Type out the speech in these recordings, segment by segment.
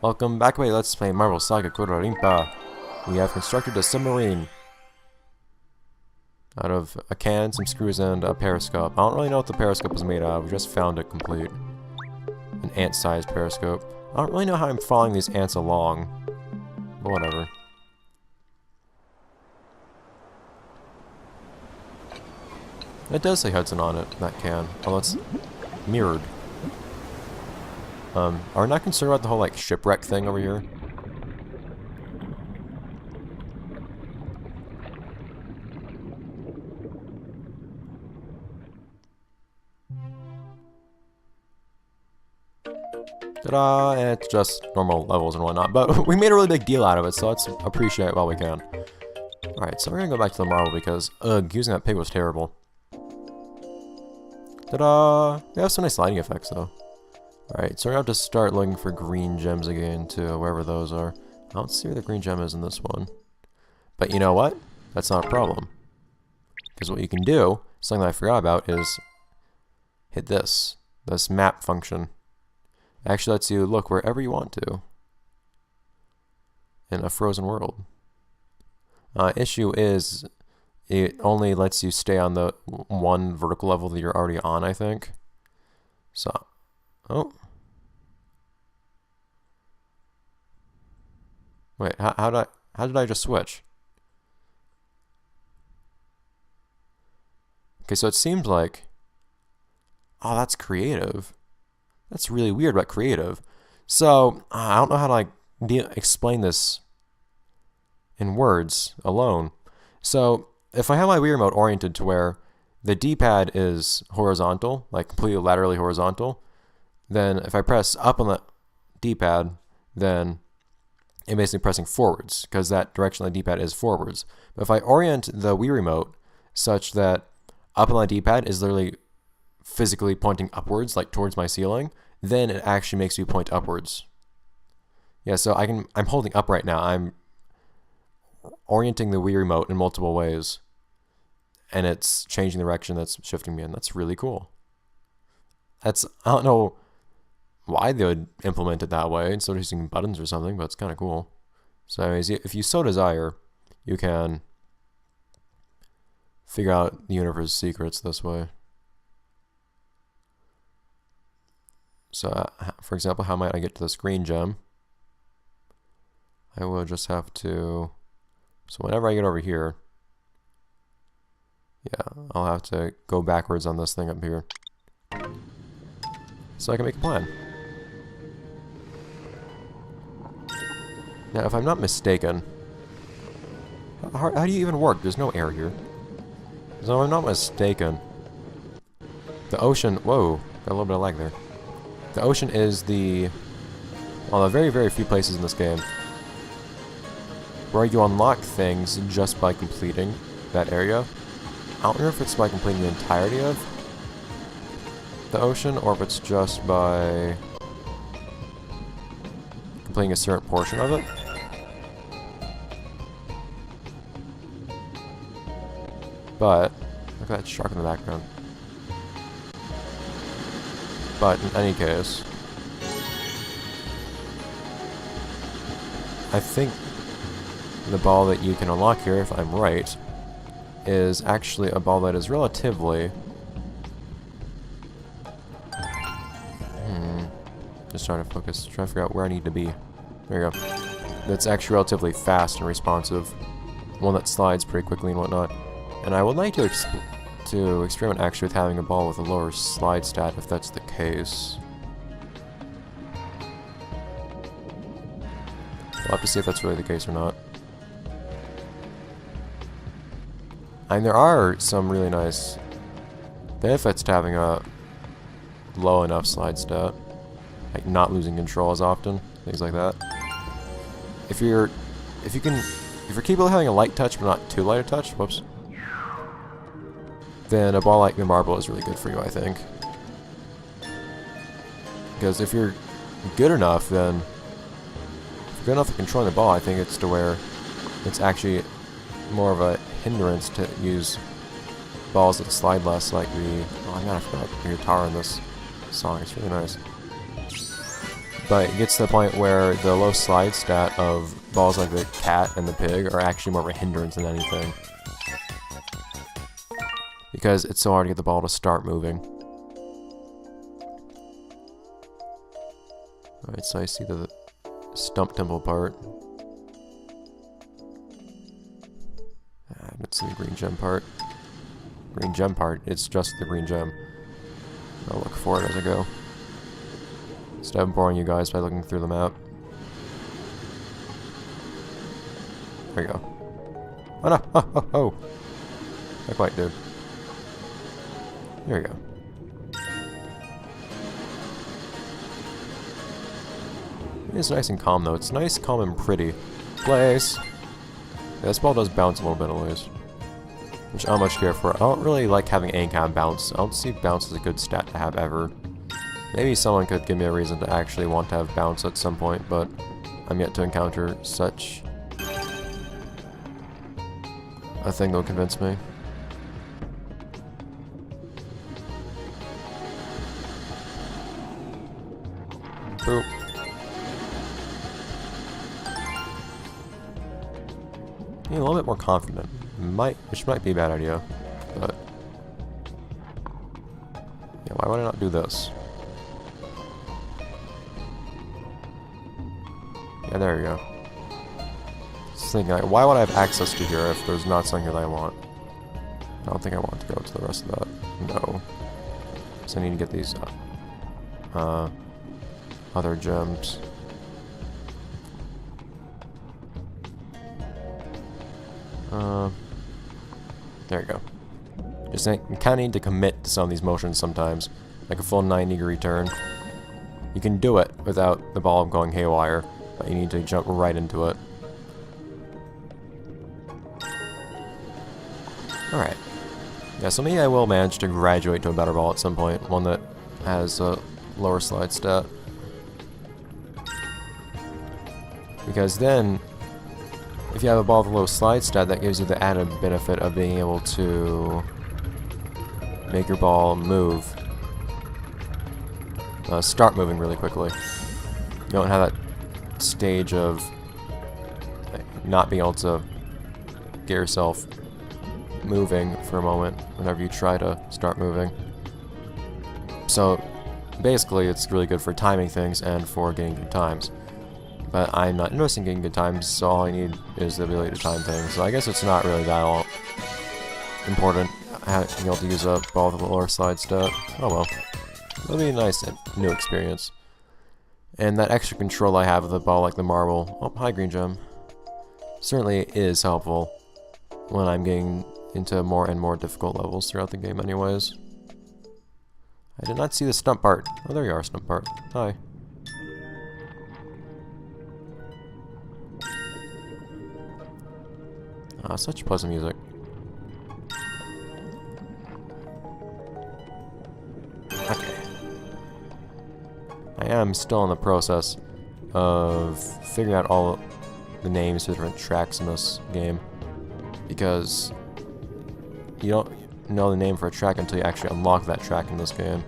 Welcome back, everybody. Let's play Marvel Saga Kororinpa. We have constructed a submarine out of a can, some screws, and a periscope. I don't really know what the periscope was made of. We just found it complete. An ant-sized periscope. I don't really know how I'm following these ants along, but whatever. It does say Hudson on it, that can. Although it's mirrored. Are we not concerned about the whole, like, shipwreck thing over here? Ta-da! And it's just normal levels and whatnot, but we made a really big deal out of it, so let's appreciate it while we can. Alright, so we're gonna go back to the marble because, using that pig was terrible. Ta-da! They have some nice lighting effects, though. Alright, so we're gonna have to start looking for green gems again, too, wherever those are. I don't see where the green gem is in this one. But you know what? That's not a problem. Because what you can do, something that I forgot about, is hit this map function. It actually lets you look wherever you want to in a frozen world. Issue is, it only lets you stay on the one vertical level that you're already on, I think. So, oh. Wait, how did I just switch? Okay, so it seems like, oh, that's creative. That's really weird, but creative. So, I don't know how to, like, explain this in words alone. So, if I have my Wii remote oriented to where the D-pad is horizontal, like completely laterally horizontal, then if I press up on the D-pad, then I'm basically pressing forwards, because that direction on the D-pad is forwards. But if I orient the Wii remote such that up on the D-pad is literally physically pointing upwards, like towards my ceiling, then it actually makes me point upwards. Yeah, so I'm holding up right now. I'm orienting the Wii remote in multiple ways, and it's changing the direction that's shifting me in. That's really cool. I don't know why they would implement it that way instead of using buttons or something, but it's kind of cool. So anyways, if you so desire, you can figure out the universe's secrets this way. So, for example, how might I get to this green gem? I will just have to... So whenever I get over here, yeah, I'll have to go backwards on this thing up here. So I can make a plan. Now, if I'm not mistaken, how do you even work? There's no air here. So if I'm not mistaken, the ocean... Whoa, got a little bit of lag there. The ocean is the... Well, the very, very few places in this game where you unlock things just by completing that area. I don't remember if it's by completing the entirety of the ocean, or if it's just by completing a certain portion of it. But, look at that shark in the background. But in any case, I think the ball that you can unlock here, if I'm right, is actually a ball that is relatively... Just trying to focus, trying to figure out where I need to be. There you go. That's actually relatively fast and responsive. One that slides pretty quickly and whatnot. And I would like to experiment actually with having a ball with a lower slide stat, if that's the case. We'll have to see if that's really the case or not. And there are some really nice benefits to having a low enough slide stat. Like not losing control as often, things like that. If you're capable of having a light touch but not too light a touch, whoops, then a ball like the marble is really good for you, I think. Because if you're good enough, then if you're good enough at controlling the ball, I think it's to where it's actually more of a hindrance to use balls that slide less, like the... Oh, I forgot the guitar in this song. It's really nice. But it gets to the point where the low slide stat of balls like the cat and the pig are actually more of a hindrance than anything. Because it's so hard to get the ball to start moving. Alright, so I see the stump temple part. I didn't see the green gem part. Green gem part, it's just the green gem. I'll look for it as I go. Instead of boring you guys by looking through the map. There you go. Oh no! Oh, oh, oh! Not quite, dude. There you go. It's nice and calm though. It's nice, calm, and pretty. Place! Yeah, this ball does bounce a little bit at least. Which I don't much care for. I don't really like having any kind of bounce. I don't see bounce as a good stat to have ever. Maybe someone could give me a reason to actually want to have bounce at some point, but I'm yet to encounter such a thing that will convince me. Boop. Being a little bit more confident. Which might be a bad idea, but yeah, why would I not do this? Yeah, there you go. Just thinking, like, why would I have access to here if there's not something that I want? I don't think I want to go to the rest of that. No. So I need to get these other gems. There you go. Just think, you kind of need to commit to some of these motions sometimes. Like a full 90-degree turn. You can do it without the ball going haywire, but you need to jump right into it. Alright. Yeah, so maybe I will manage to graduate to a better ball at some point. One that has a lower slide stat. Because then, if you have a ball with a low slide stat, that gives you the added benefit of being able to make your ball move. Start moving really quickly. You don't have that stage of not being able to get yourself moving for a moment whenever you try to start moving. So basically it's really good for timing things and for getting good times. But I'm not interested in getting good times, so all I need is the ability to time things. So I guess it's not really that all important being able to use a ball with a lower slide stat. Oh well. It'll be a nice new experience. And that extra control I have with a ball like the marble, oh hi green gem, certainly is helpful when I'm getting into more and more difficult levels throughout the game anyways. I did not see the stump part. Oh, there you are, stump part. Hi. Ah, such pleasant music. Okay. I am still in the process of figuring out all the names for different tracks in this game, because you don't know the name for a track until you actually unlock that track in this game.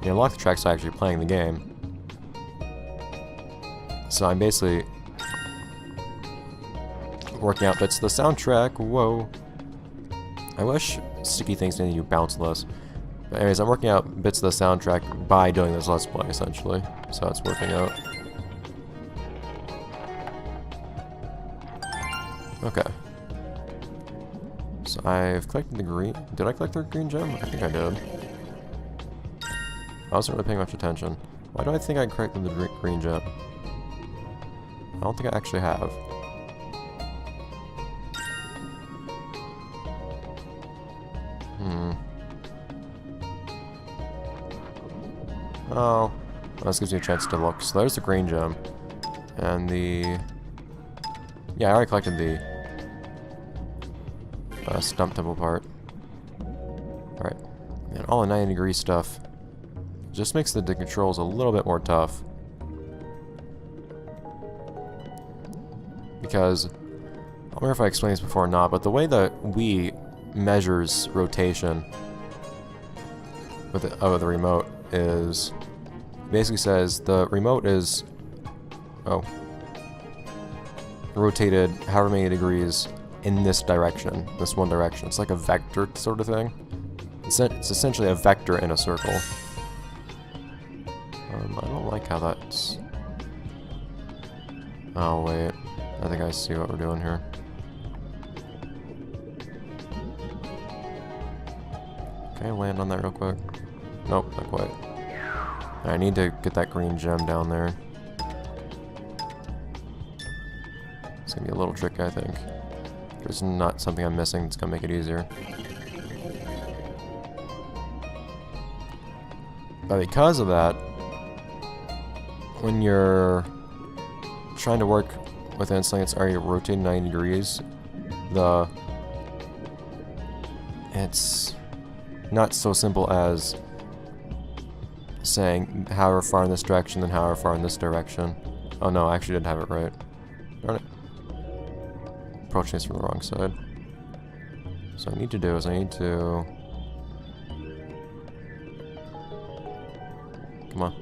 You unlock the tracks by actually playing the game. So I'm basically working out bits of the soundtrack. Whoa. I wish sticky things made you bounce less. But anyways, I'm working out bits of the soundtrack by doing this Let's Play, essentially. So it's working out. Okay. So I've collected the green... Did I collect the green gem? I think I did. I wasn't really paying much attention. Why do I think I collected the green gem? I don't think I actually have. Oh, well, this gives me a chance to look. So there's the green gem. And the... Yeah, I already collected the stump temple part. Alright. And all the 90-degree stuff just makes the controls a little bit more tough. Because, I don't remember if I explained this before or not, but the way the Wii measures rotation with the remote is, it basically says the remote is, rotated however many degrees in this direction, this one direction. It's like a vector sort of thing. It's essentially a vector in a circle. I don't like how that's... Oh, wait. I think I see what we're doing here. Can I land on that real quick? Nope, not quite. I need to get that green gem down there. It's gonna be a little tricky, I think. There's not something I'm missing that's gonna make it easier. But because of that, when you're trying to work within something that's already rotating 90 degrees, it's not so simple as saying however far in this direction, then however far in this direction. Oh no, I actually did have it right. Darn it. Approaching this from the wrong side. So what I need to do is I need to... Come on.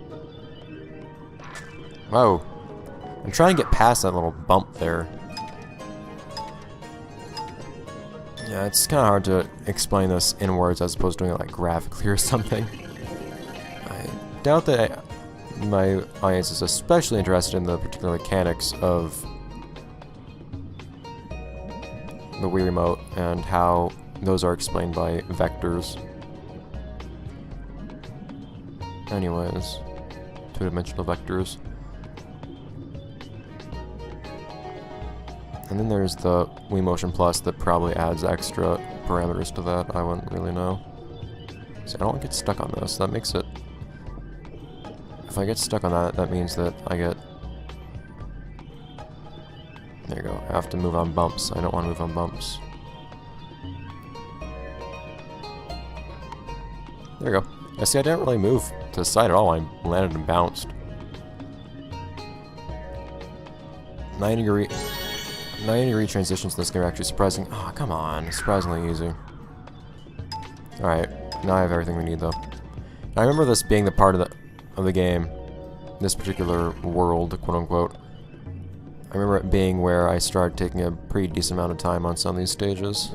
Whoa. I'm trying to get past that little bump there. Yeah, it's kind of hard to explain this in words as opposed to doing it like graphically or something. I doubt that my audience is especially interested in the particular mechanics of the Wii Remote and how those are explained by vectors. Anyways, two-dimensional vectors. And then there's the Wii Motion Plus that probably adds extra parameters to that. I wouldn't really know. So I don't want to get stuck on this. That makes it... If I get stuck on that, that means that I get... There you go. I have to move on bumps. I don't want to move on bumps. There you go. I see I didn't really move to the side at all. I landed and bounced. 90 degree transitions in this game are actually surprising. Oh, come on. Surprisingly easy. Alright. Now I have everything we need, though. I remember this being the part of the game, this particular world, quote-unquote. I remember it being where I started taking a pretty decent amount of time on some of these stages.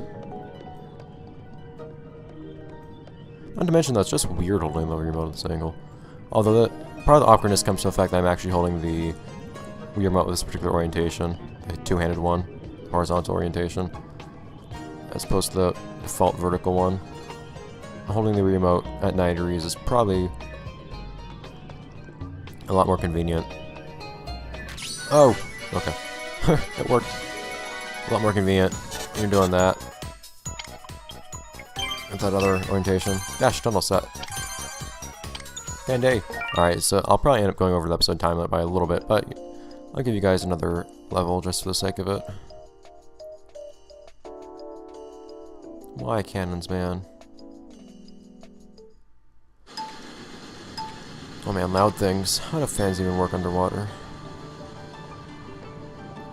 Not to mention that it's just weird holding the remote at this angle. Although part of the awkwardness comes from the fact that I'm actually holding the Wii Remote with this particular orientation, the two-handed one, horizontal orientation, as opposed to the default vertical one. Holding the Wii Remote at 90 degrees is probably a lot more convenient. Oh! Okay. It worked. A lot more convenient. You're doing that. With that other orientation. Gosh, tunnel set. Band-Aid. Alright, so I'll probably end up going over the episode time limit by a little bit, but I'll give you guys another level just for the sake of it. Why cannons, man? Oh man, loud things. How do fans even work underwater?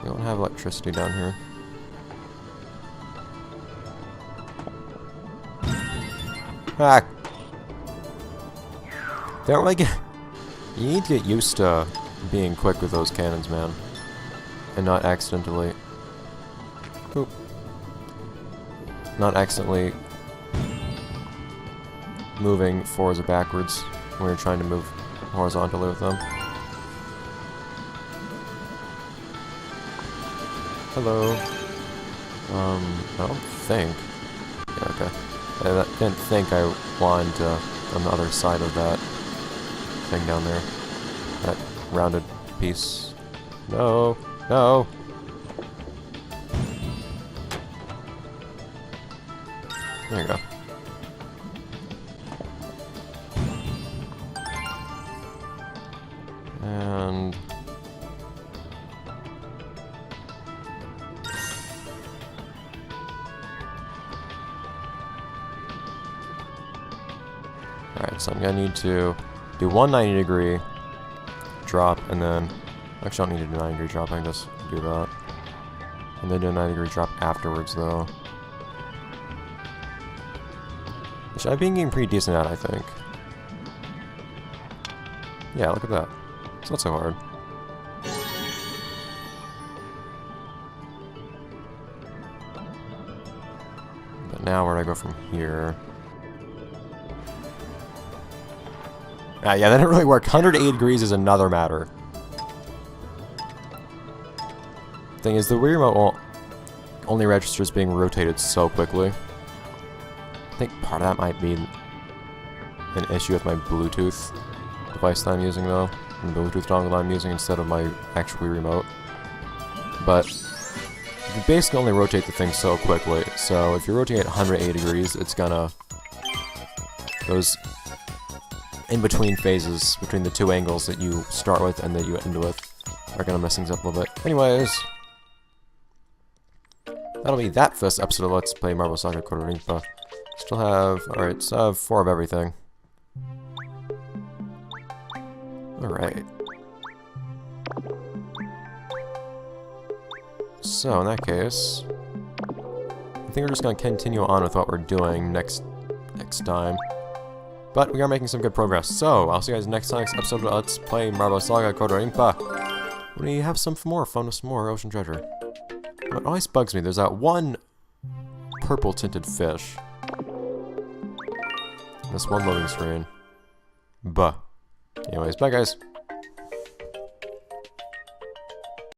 We don't have electricity down here. Ah! They don't like it. You need to get used to being quick with those cannons, man. And not accidentally... Oop. Not accidentally moving forwards or backwards when you're trying to move horizontally with them. Hello. I don't think. Yeah, okay. I didn't think I wanted on the other side of that thing down there. That rounded piece. No! No! There you go. And... Alright, so I'm gonna need to do one 90 degree drop, and then... Actually, I don't need to do a 90 degree drop, I can just do that. And then do a 90 degree drop afterwards, though. Which I've been getting pretty decent at, I think. Yeah, look at that. It's not so hard. But now where do I go from here? Ah, yeah, that didn't really work. 180 degrees is another matter. Thing is, the Wii Remote only registers being rotated so quickly. I think part of that might be an issue with my Bluetooth device that I'm using, though. The Bluetooth dongle that I'm using instead of my actual Wii Remote. But you basically only rotate the thing so quickly. So if you rotate at 180 degrees, it's gonna... those in-between phases between the two angles that you start with and that you end with are gonna mess things up a little bit. Anyways, that'll be that first episode of Let's Play Marvel Saga Kororinpa. Still have... alright, so I have 4 of everything. Alright. So, in that case... I think we're just gonna continue on with what we're doing next time. But we are making some good progress. So, I'll see you guys next episode of Let's Play Marvel Saga Kororinpa. When we have some more fun with some more ocean treasure. What always bugs me, there's that one purple tinted fish. This one loading screen. Anyways, bye guys.